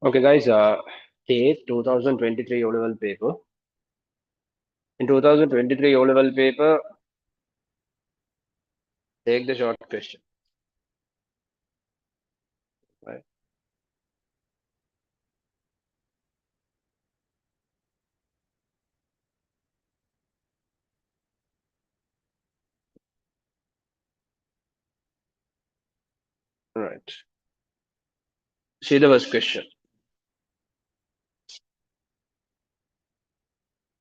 Okay, guys, take 2023 O-level paper. In 2023 O-level paper, take the short question. Right. Right. See the first question.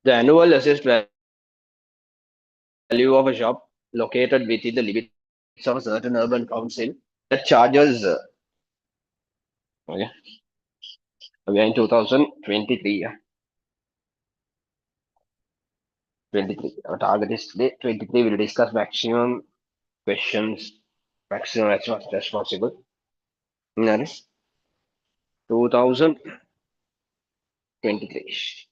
The annual assessed value of a shop located within the limits of a certain urban council that charges, okay, we are in 2023, yeah, 23. Our target is today 23. We'll discuss maximum questions, maximum as much as possible. That is 2023.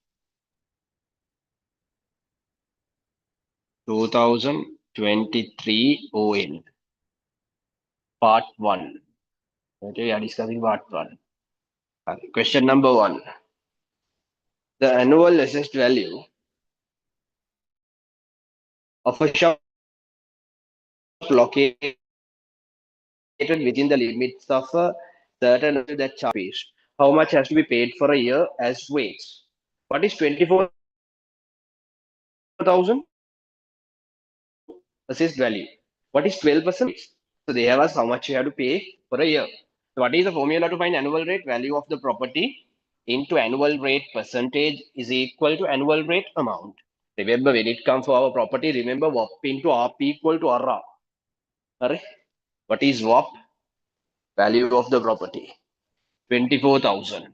2023 OL, Part 1. Okay, we are discussing Part 1. Question number 1. The annual assessed value of a shop located within the limits of a certain that charge. How much has to be paid for a year as wage? What is 24,000 assessed value? What is 12%? So they have asked how much you have to pay for a year. So what is the formula to find annual rate? Value of the property into annual rate percentage is equal to annual rate amount. Remember, when it comes for our property, remember WAP into RP equal to RR. Correct? What is WAP? Value of the property. 24,000.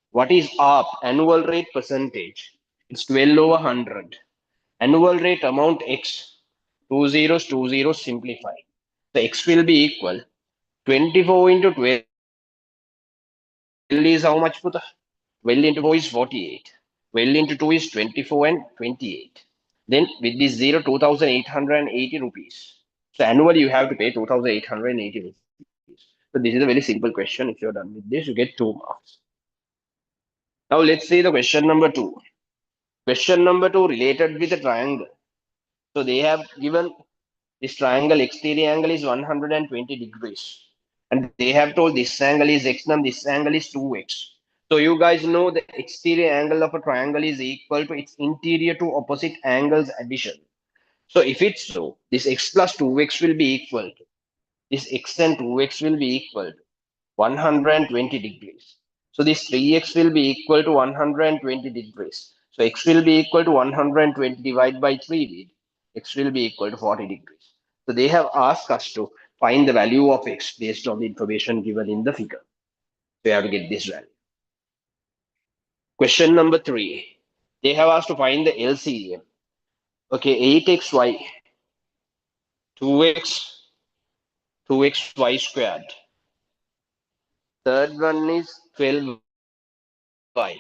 What is ARP? Annual rate percentage. It's 12 over 100. Annual rate amount X. Two zeros, two zeros, simplify. The X will be equal 24 into 12 is how much, Puta? 12 into 4 is 48. 12 into 2 is 24 and 28. Then with this 0, 2,880 rupees. So annually you have to pay 2,880 rupees. So this is a very simple question. If you're done with this, you get 2 marks. Now let's see the question number 2. Question number 2 related with a triangle. So they have given this triangle exterior angle is 120 degrees. And they have told this angle is x and this angle is 2x. So you guys know the exterior angle of a triangle is equal to its interior to opposite angles addition. So if it's so, this x plus 2x will be equal to, this x and 2x will be equal to 120 degrees. So this 3x will be equal to 120 degrees. So x will be equal to 120 divided by 3 with x will be equal to 40 degrees. So they have asked us to find the value of x based on the information given in the figure. So you have to get this value. Question number 3. They have asked to find the LCM. Okay, 8xy, 2x, 2xy squared. Third one is 12y. But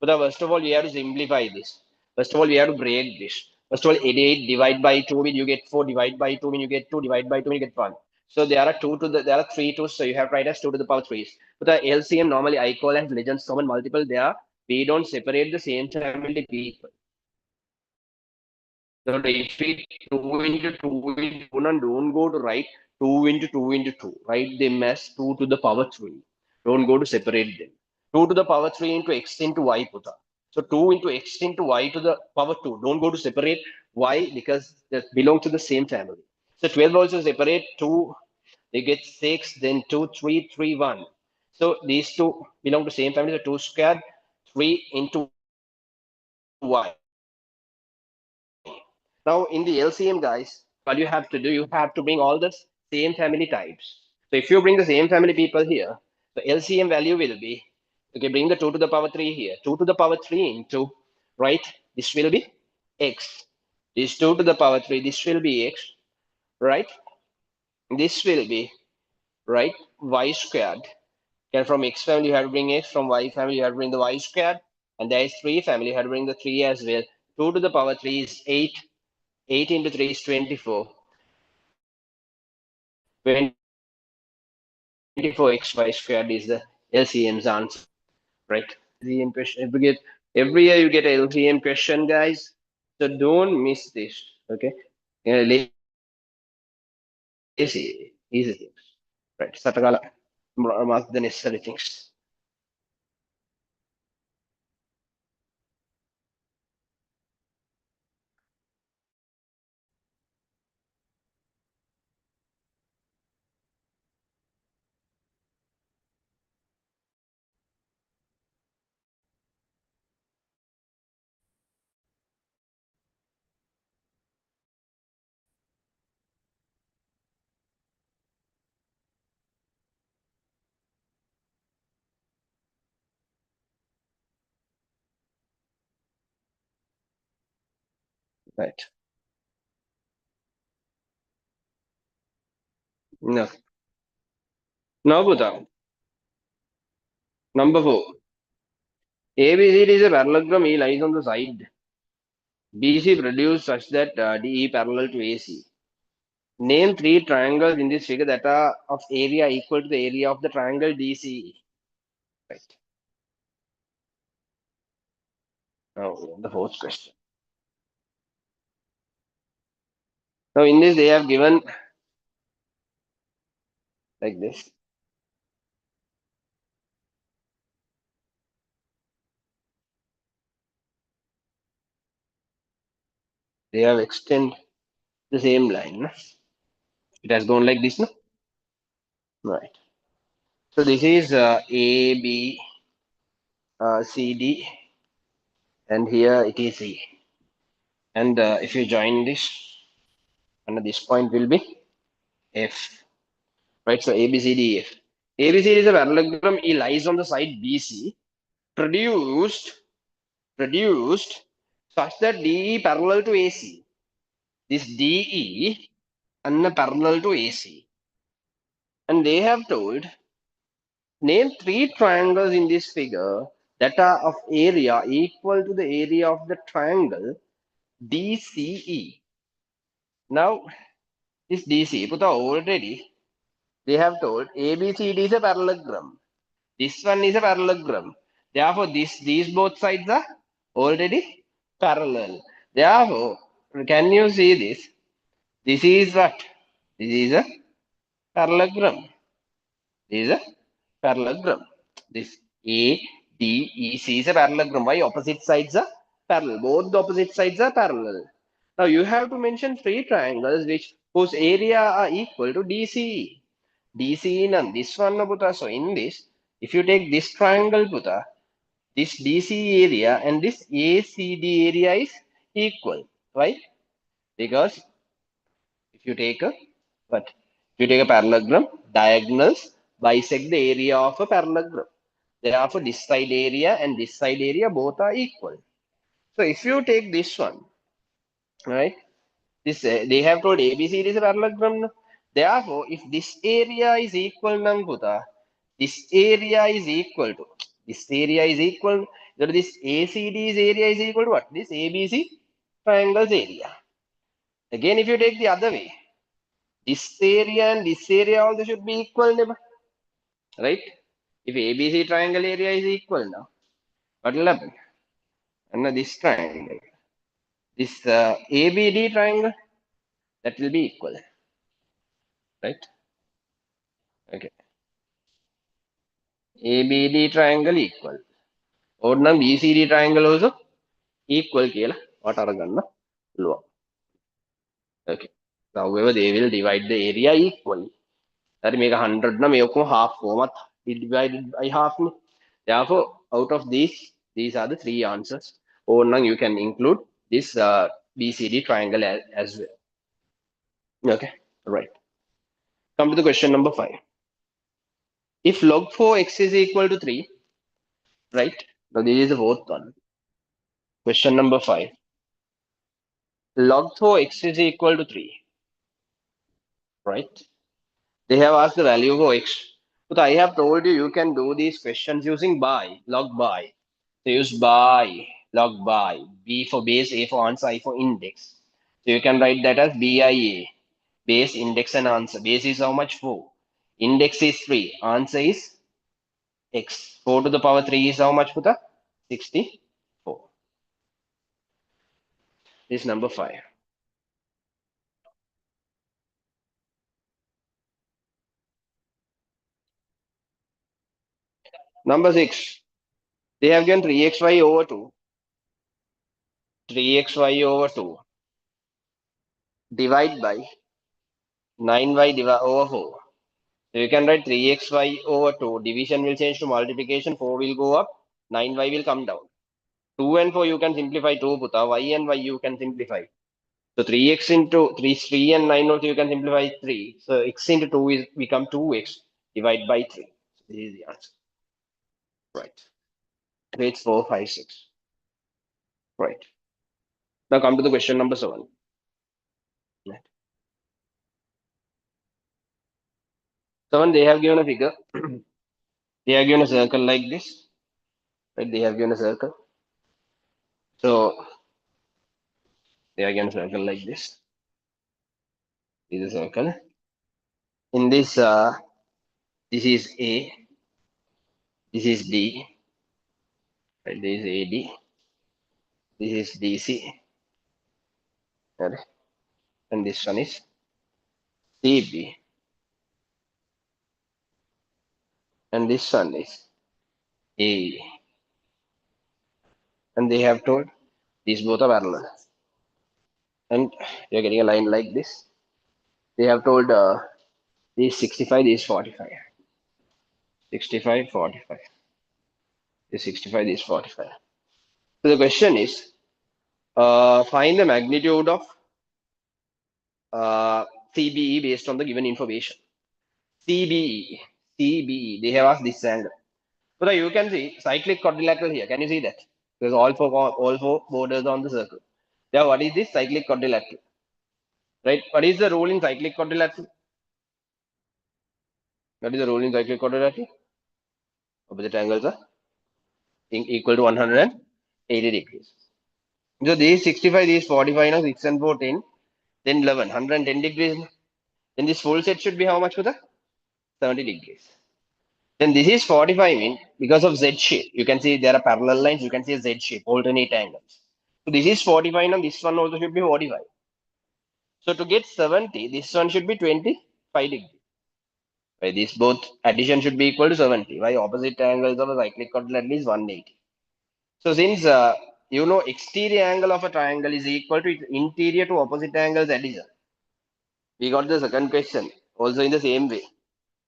first of all, we have to simplify this. First of all, we have to break this. First of all, 88 divide by 2 when you get 4, divide by 2 when you get 2, divide by 2 when you get 1. So there are there are 3 2s, so you have to write as 2 to the power 3s. But the LCM normally I call as legends common multiple there. We don't separate the same family people. So if we 2 into 2 into 2, and don't go to write 2 into 2 into 2. Write them as 2 to the power 3. Don't go to separate them. 2 to the power 3 into x into y puta. So 2 into x into y to the power 2. Don't go to separate y because they belong to the same family. So 12 also separate 2. They get 6, then 2, 3, 3, 1. So these two belong to same family. So 2 squared, 3 into y. Now in the LCM, guys, what you have to do, you have to bring all the same family types. So if you bring the same family people here, the LCM value will be, okay, bring the 2 to the power 3 here. 2 to the power 3 into, right? This will be x. This 2 to the power 3, this will be x, right? This will be, right, y squared. And from x family, you have to bring x. From y family, you have to bring the y squared. And there is 3 family, you have to bring the 3 as well. 2 to the power 3 is 8. 8 into 3 is 24. 24xy squared is the LCM's answer, right? LCM question. If you get every year you get a LCM question, guys. So don't miss this. Okay. Easy, easy things. Right. Satakala mark the necessary things. Right. No. No, Buddha. Number 4. ABCD is a parallelogram. E lies on the side. BC produced such that DE parallel to AC. Name 3 triangles in this figure that are of area equal to the area of the triangle DCE. Right. Now, the fourth question. Now, in this, they have given like this. They have extended the same line. No? It has gone like this, no? Right. So this is A, B, C, D, and here it is E. And if you join this, and this point will be F. Right. So A, B, C, D, F. A, B, C, D is a parallelogram. E lies on the side BC, produced such that DE parallel to AC. This DE and parallel to AC. And they have told name 3 triangles in this figure that are of area equal to the area of the triangle DCE. Now, this DC, put already they have told ABCD is a parallelogram. This one is a parallelogram. Therefore, these both sides are already parallel. Therefore, can you see this? This is what? This is a parallelogram. This is a parallelogram. This A, D, E, C is a parallelogram. Why? Opposite sides are parallel. Both the opposite sides are parallel. Now you have to mention 3 triangles which whose area are equal to DCE. DCE and this one, Buddha. So in this, if you take this triangle, Buddha, this DC area and this ACD area is equal. Why? Because if you take a what? If you take a parallelogram, diagonals bisect the area of a parallelogram. Therefore, this side area and this side area both are equal. So if you take this one, right? This they have told ABCD is a parallelogram. No? Therefore, if this area is equal, Nanguta, this area is equal to this area is equal. That this ACD's area is equal to what? This ABC triangle's area. Again, if you take the other way, this area and this area also should be equal, right? If ABC triangle area is equal now, what will happen? And now this triangle, this ABD triangle, that will be equal, right? Okay. ABD triangle equal. Or now BCD triangle also equal කියලා වට අරගන්න පුළුවන්. Okay. So, however, they will divide the area equally. හරි මේක 100 නම් මේ ඔක්කොම half කොහොමත් divided by half නේ. Therefore, out of these are the 3 answers. Or now you can include this BCD triangle as well. Okay. Right. Come to the question number 5. If log 4x is equal to 3, right? Now this is the fourth one. Question number 5. Log 4x is equal to 3, right? They have asked the value of x. But I have told you can do these questions using by, log by. So use by, log by. B for base, A for answer, I for index. So you can write that as BIA. Base, index and answer. Base is how much? 4. Index is 3. Answer is X. 4 to the power 3 is how much, Puta? 64. This is number 5. Number 6. They have given 3xy over 2. 3xy over 2. Divide by 9y over 4. So you can write 3xy over 2. Division will change to multiplication. 4 will go up. 9y will come down. 2 and 4 you can simplify 2, Puta. Y and y you can simplify. So 3x into 3 and 9 also you can simplify 3. So x into 2 is become 2x divided by 3. So this is the answer. Right. Page 4, 5, 6. Right. Now come to the question number 7. Right. 7, they have given a figure. They have given a circle like this. Right. They have given a circle. So they are given a circle like this. This is a circle. In this, this is A. This is B. Right. This is AD. This is DC. Right. And this one is CB. And this one is A. And they have told these both are parallel. And you're getting a line like this. They have told these 65, these 45. 65, 45. This 65, this 45. So the question is, find the magnitude of CBE based on the given information. CBE, CBE, they have asked this angle. So you can see cyclic quadrilateral here. Can you see that? Because all four borders on the circle. Yeah, what is this cyclic quadrilateral? Right? What is the rule in cyclic quadrilateral? What is the rule in cyclic quadrilateral? Opposite angles are equal to 180 degrees. So these 65, these 45, now 6 and 4, 10, then 11, 110 degrees. Then this full set should be how much for the 70 degrees. Then this is 45 mean because of Z shape. You can see there are parallel lines. You can see a Z shape, alternate angles. So this is 45 now. This one also should be 45. So to get 70, this one should be 25 degrees. Right? These both addition should be equal to 70. Why opposite angles of a cyclic quadrilateral is 180. So since you know exterior angle of a triangle is equal to its interior to opposite angles addition, we got the second question also in the same way.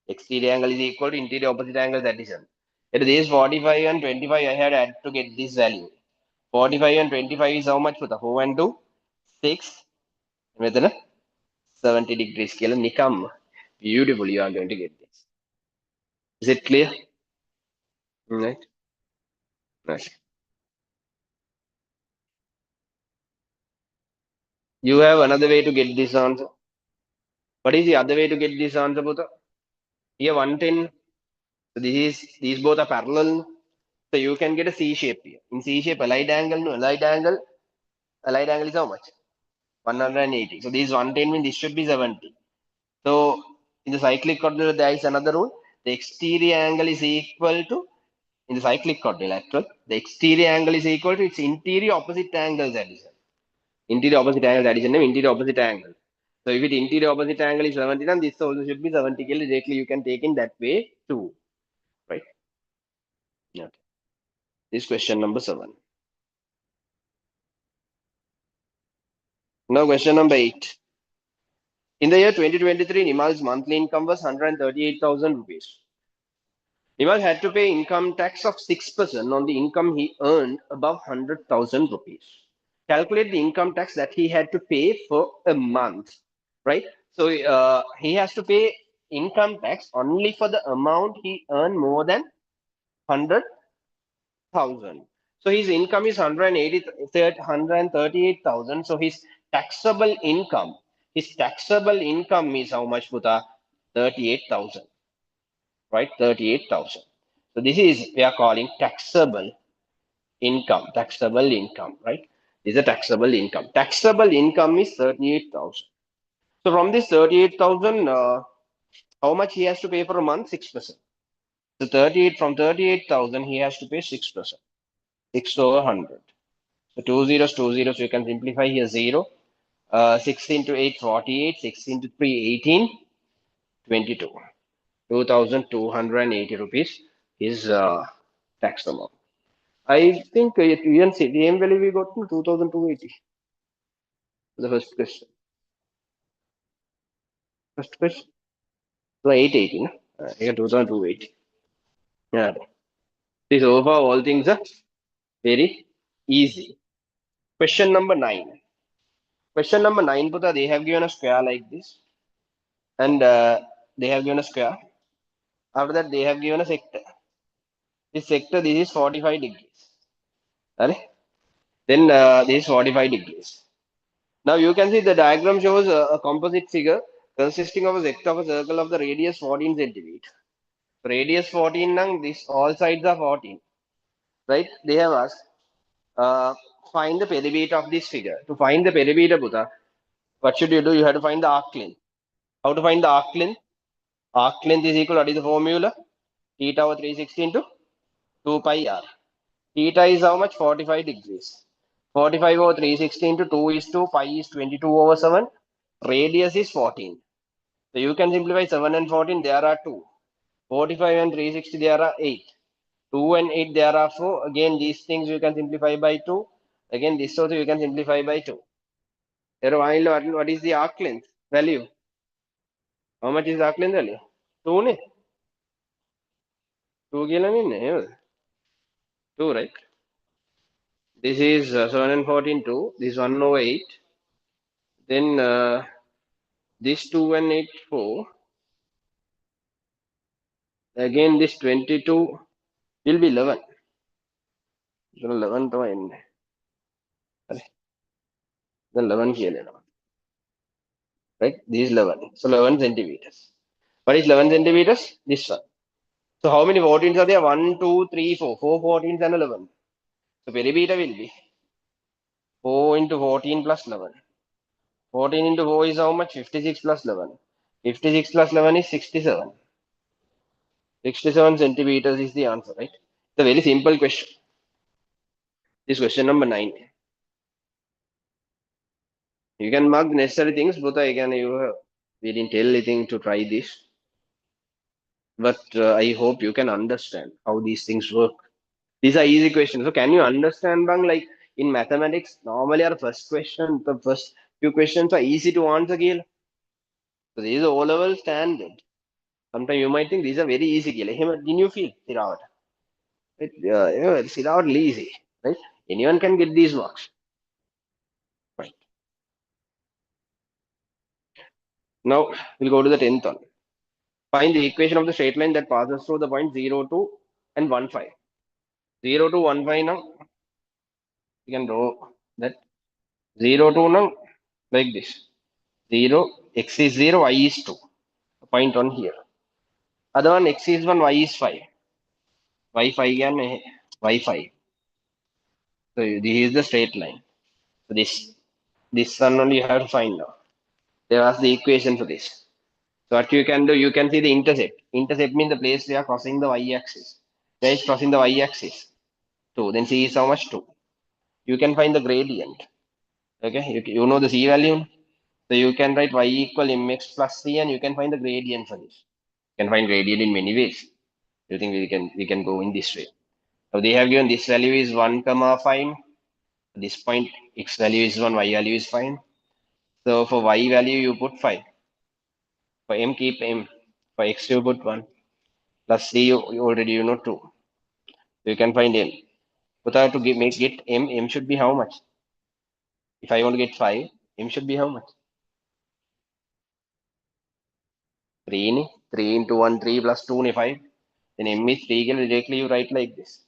Exterior angle is equal to interior opposite angles addition. It is 45 and 25 I had to get this value. 45 and 25 is how much for the 4 and 2? 6. With a 70 degree scale. Nikam. Beautiful, you are going to get this. Is it clear? Right. Right. You have another way to get this answer. What is the other way to get this answer, Bhuta? Here 110. So these both are parallel. So you can get a C shape here. In C shape, allied angle, no, allied angle is how much? 180. So this is 110 means this should be 70. So in the cyclic quadrilateral, there is another rule. The exterior angle is equal to, in the cyclic quadrilateral, the exterior angle is equal to its interior opposite angles addition. Interior opposite angles addition, interior opposite angle. So if it interior opposite angle is 70, then this also should be 70. Directly you can take in that way too. Right? Okay. This question number 7. Now question number 8. In the year 2023, Nimal's monthly income was 138,000 rupees. Nimal had to pay income tax of 6% on the income he earned above 100,000 rupees. Calculate the income tax that he had to pay for a month, right? So he has to pay income tax only for the amount he earned more than 100,000. So his income is 138,000. So his taxable income is how much, Buddha? 38,000, right? 38,000. So this is, we are calling taxable income, right? This is a taxable income. Taxable income is 38,000. So from this 38,000, how much he has to pay for a month? 6%. So 38 from 38,000, he has to pay 6%. 6 over 100. So two zeros, you can simplify here 0. 6 into 8, 48. 6 into 3, 18. 22. 2,280 rupees is tax amount. I think even same value we got to 2,280. The first question. First question. So 880, no? Yeah, 2,280. Yeah. See, so far all things are very easy. Question number 9. Question number 9, Puta, they have given a square like this. And they have given a square. After that, they have given a sector. This sector, this is 45 degrees. Right? Then this is 45 degrees. Now you can see the diagram shows a composite figure consisting of a sector of a circle of the radius 14 centimeter. Radius 14, nang, this all sides are 14. Right? They have asked, uh, find the perimeter of this figure. To find the perimeter, Buddha, what should you do? You have to find the arc length. How to find the arc length? Arc length is equal, what is the formula? Theta over 360 into 2 pi r. Theta is how much? 45 degrees. 45 over 360 into 2 is 2, pi is 22 over 7, radius is 14. So you can simplify 7 and 14, there are 2. 45 and 360, there are 8. 2 and 8, there are 4. Again, these things you can simplify by 2. Again, this also you can simplify by 2. What is the arc length value? How much is the arc length value? 2 ne? 2 කියලා නෙන්නේ. 2, right? This is 7 and 14, 2. This 1 over 8. Then this 2 and 8, 4. Again, this 22 will be 11. So 11 to end. Then 11 here. Right? This is 11. So 11 centimeters. What is 11 centimeters? This one. So how many 14s are there? 1, 2, 3, 4. 4 14s and 11. So perimeter will be 4 into 14 plus 11. 14 into 4 is how much? 56 plus 11. 56 plus 11 is 67. 67 centimeters is the answer, right? It's a very simple question. This question number 9. You can mark the necessary things, but we didn't tell anything to try this. But I hope you can understand how these things work. These are easy questions. So can you understand, Bang? Like in mathematics, normally our first question, the first few questions are easy to answer, Gil. So these are O-level standard. Sometimes you might think these are very easy, Gil. Hey, didn't you feel? Sirawat. Sirawat easy, right? Anyone can get these marks. Right. Now we'll go to the 10th one. Find the equation of the straight line that passes through the point 0, 2 and 1, 5. 0 to 1, 5 now. You can draw that 0 to now like this. 0, x is 0, y is 2. A point on here. Other one, x is 1, y is 5. Y 5 and y 5. So this is the straight line. So this one only you have to find now. There was the equation for this. So what you can do, you can see the intercept. Intercept means the place we are crossing the y-axis. Where is crossing the y-axis? 2. Then c is how much? 2. You can find the gradient. Okay, you know the c value. So you can write y equal mx plus c and you can find the gradient for this. You can find gradient in many ways. You think we can go in this way. So they have given this value is 1 comma 5. This point x value is 1, y value is 5. So for y value you put 5. For m keep m. For x you put 1. Plus c you already you know 2. So you can find m. But I have to get m. M should be how much? If I want to get 5, m should be how much? 3 ni? 3 into 1, 3 plus 2 ni 5. Then m is 3 directly you write like this.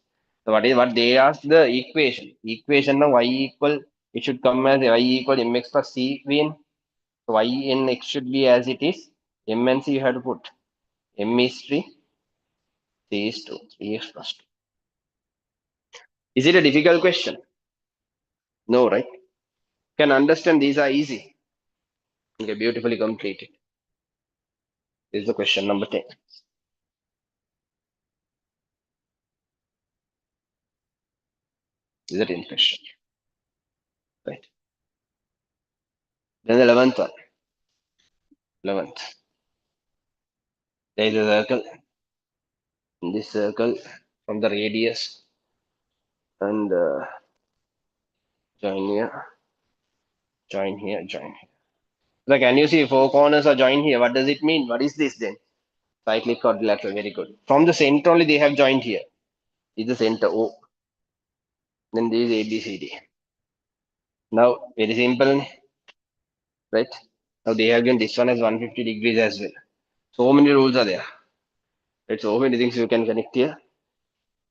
So what they asked the equation. Equation now y equal, it should come as y equal mx plus c v n. So y in x should be as it is. M and c you have to put. M is 3, c is 2, 3x plus 2. Is it a difficult question? No, right? Can understand these are easy. Okay, beautifully completed. This is the question number 10. Is the 10th question. Right. Then the 11th one. 11th. There is a circle. In this circle from the radius and join here, join here, join here. So can you see four corners are joined here? What does it mean? What is this then? Cyclic quadrilateral. Very good. From the center only they have joined here. Is the center O. Then this is ABCD. Now very simple, right? Now they have given this one as 150 degrees as well. So many rules are there. Right? So many things you can connect here.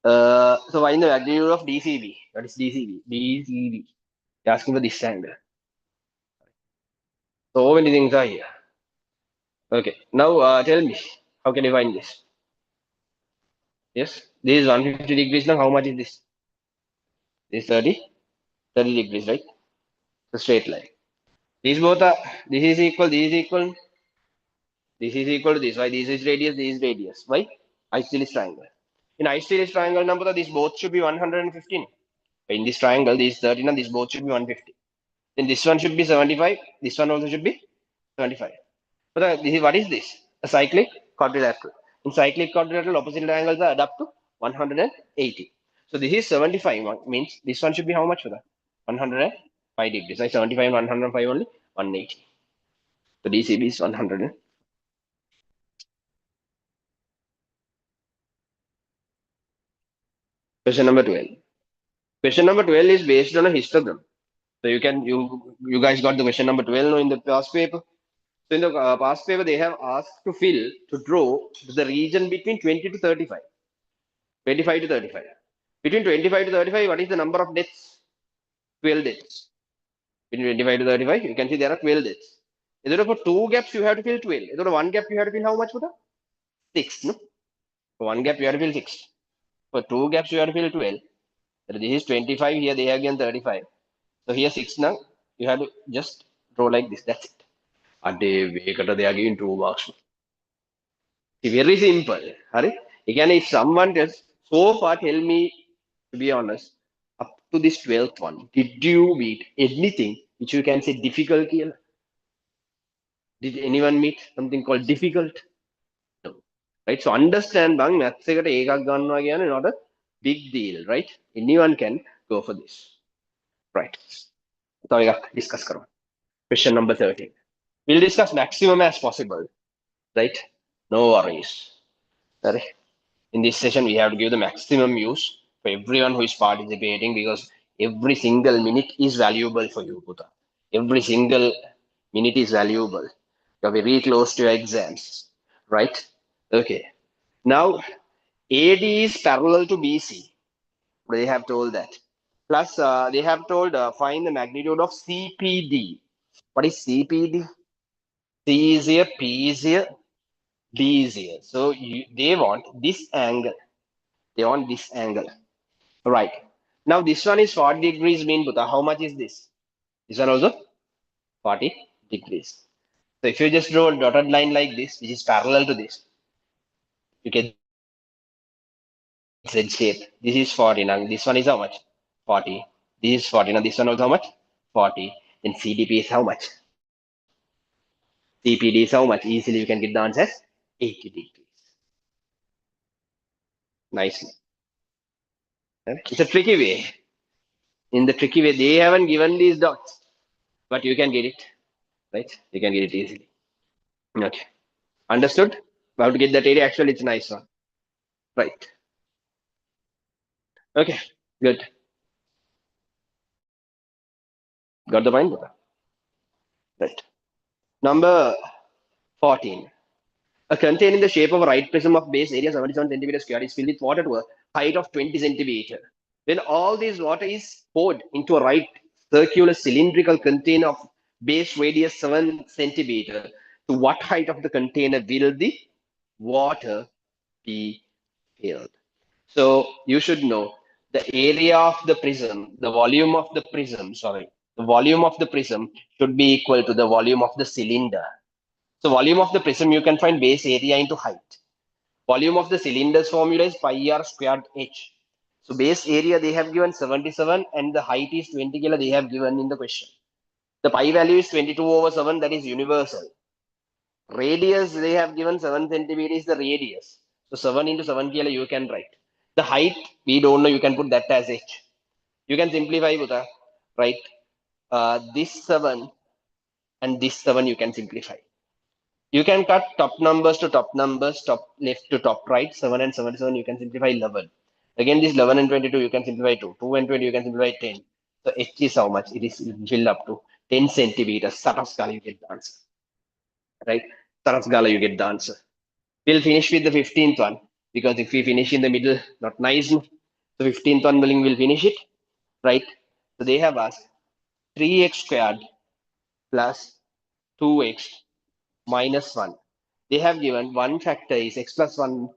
So find the magnitude of DCB. What is DCB? DCB. They're asking for this angle. So many things are here. Okay. Now tell me, how can you find this? Yes, this is 150 degrees. Now how much is this? This is 30 degrees, right? The straight line. These both are, this is equal, this is equal, this is equal to this. Why? This is radius, this is radius. Why? Isosceles triangle. In isosceles triangle number, these both should be 115. In this triangle, these 30 and these both should be 150. Then this one should be 75. This one also should be 75. But this is, what is this? A cyclic quadrilateral. In cyclic quadrilateral, opposite angles are add up to 180. So this is 75, means this one should be how much for that? 105 degrees. Like 75 and 105 only 180. So DCB is 100. Question number 12. Question number 12 is based on a histogram. So you guys got the question number 12 in the past paper. So in the past paper, they have asked to draw the region between 20 to 35. 25 to 35. Between 25 to 35, what is the number of deaths? 12 deaths. Between 25 to 35, you can see there are 12 deaths. Either for two gaps, you have to fill 12. Either one gap, you have to fill how much for that? 6. No? For one gap, you have to fill 6. For two gaps, you have to fill 12. So this is 25. Here, they have given 35. So here, 6 now. You have to just draw like this. That's it. A day, they are giving 2 marks. Very simple. Hari? Again, if someone tells, so far, tell me, to be honest, up to this 12th one, did you meet anything which you can say difficult here? Did anyone meet something called difficult? No. Right? So understand, bang, maths eකට එකක් ගන්නවා කියන්නේ not a big deal, right? Anyone can go for this. Right. So we discuss කරමු. Question number 13. We'll discuss maximum as possible. Right? No worries. Right? In this session, we have to give the maximum use for everyone who is participating because every single minute is valuable for you, Puta. Every single minute is valuable. You're very close to your exams, right? Okay. Now, AD is parallel to BC. They have told that. Plus, they have told find the magnitude of CPD. What is CPD? C is here, P is here, D is here. So they want this angle. They want this angle. Right. Now this one is 40 degrees mean, Buddha. How much is this? This one also 40 degrees. So if you just draw a dotted line like this, which is parallel to this, you get Z shape. This is 40. Now this one is how much? 40. This is 40. Now this one also how much? 40. Then CDP is how much? CPD is how much? Easily you can get the answer as 80 degrees. Nicely. It's a tricky way. In the tricky way, they haven't given these dots, but you can get it, right? You can get it easily. Okay. Understood? How to get that area? Actually, it's a nice one. Right. Okay. Good. Got the point? Right. Number 14. A container in the shape of a right prism of base area 77 centimeter square is filled with water to a height of 20 centimeter. Then all this water is poured into a right circular cylindrical container of base radius 7 centimeter. To what height of the container will the water be filled? So you should know the area of the prism, the volume of the prism, the volume of the prism should be equal to the volume of the cylinder. So volume of the prism, you can find base area into height. Volume of the cylinder's formula is pi r squared h. So base area they have given 77 and the height is 20 kilo they have given in the question. The pi value is 22/7, that is universal. Radius they have given 7 centimeter is the radius. So 7 into 7 kilo you can write. The height we don't know, you can put that as h. You can simplify with a right. This 7 and this 7 you can simplify. You can cut top numbers to top numbers, top left to top right. 7 and 77 you can simplify 11. Again, this 11 and 22 you can simplify 2. 2 and 20 you can simplify 10. So h is how much? It is filled up to 10 centimeters. Sarascala you get the answer. Right? Sarascala you get the answer. We'll finish with the 15th one because if we finish in the middle, not nice. So 15th one we'll finish it. Right? So they have asked 3x squared plus 2x minus 1. They have given one factor is x plus 1.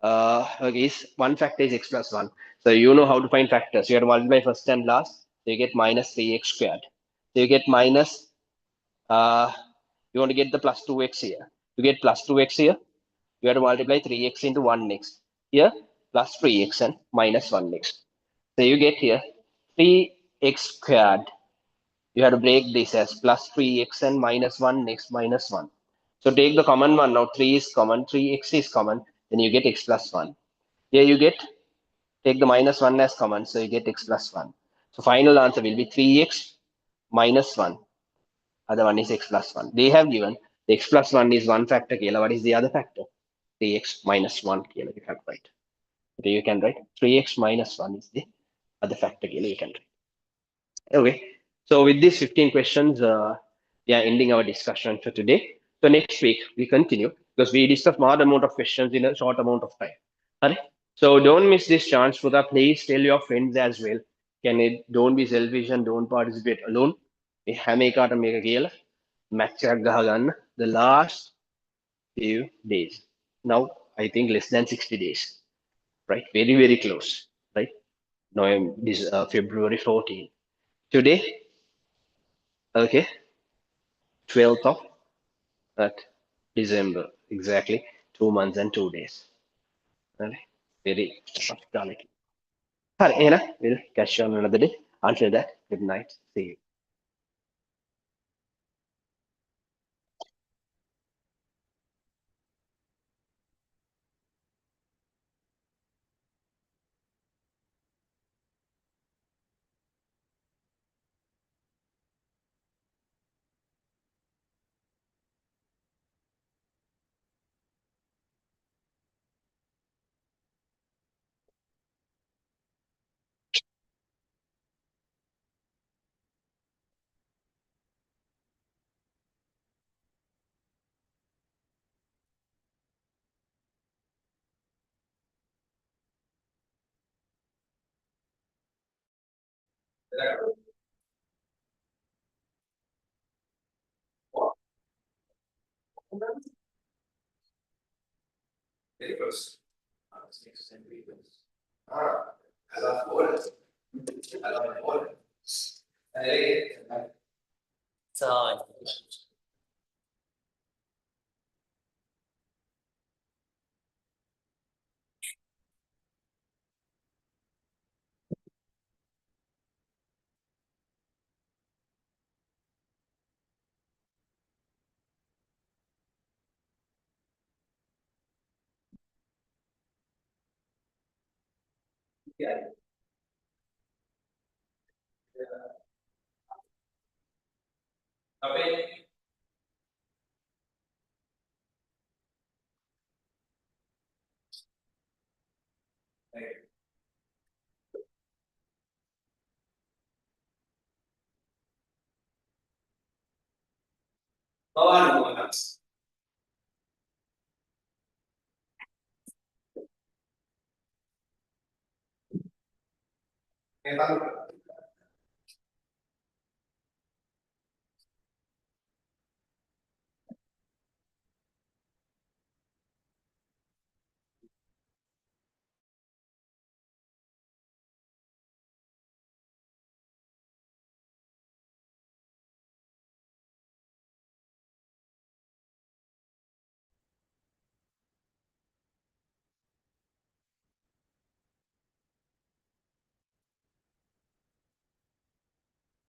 Okay, is one factor is x plus 1. So you know how to find factors. You have to multiply first and last. So you get minus 3x squared. So you get minus, you want to get the plus 2x here. To get plus 2x here, you have to multiply 3x into 1 next. Here, plus 3x and minus 1 next. So you get here 3x squared. You have to break this as plus 3x and minus 1 next minus 1. So take the common one. Now 3 is common, 3x is common. Then you get x plus 1. Here you get, take the minus 1 as common. So you get x plus 1. So final answer will be 3x minus 1. Other one is x plus 1. They have given the x plus 1 is one factor. Kela. What is the other factor? 3x minus 1. Kela. You have to write. Okay, you can write 3x minus 1 is the other factor. Kela. You can write. Okay, so with these 15 questions, we are ending our discussion for today. So next week we continue because we discuss more amount of questions in a short amount of time. Alright? So don't miss this chance, Fuda. Please tell your friends as well. Can it? Don't be selfish and don't participate alone. We have make out make a gala match the last few days. Now I think less than 60 days, right? Very very close, right? November, this February 14. Today, okay, 12th of that December, exactly 2 months and 2 days. Right? Very hospitality. All right, Anna, we'll catch you on another day. Until that, good night. See you.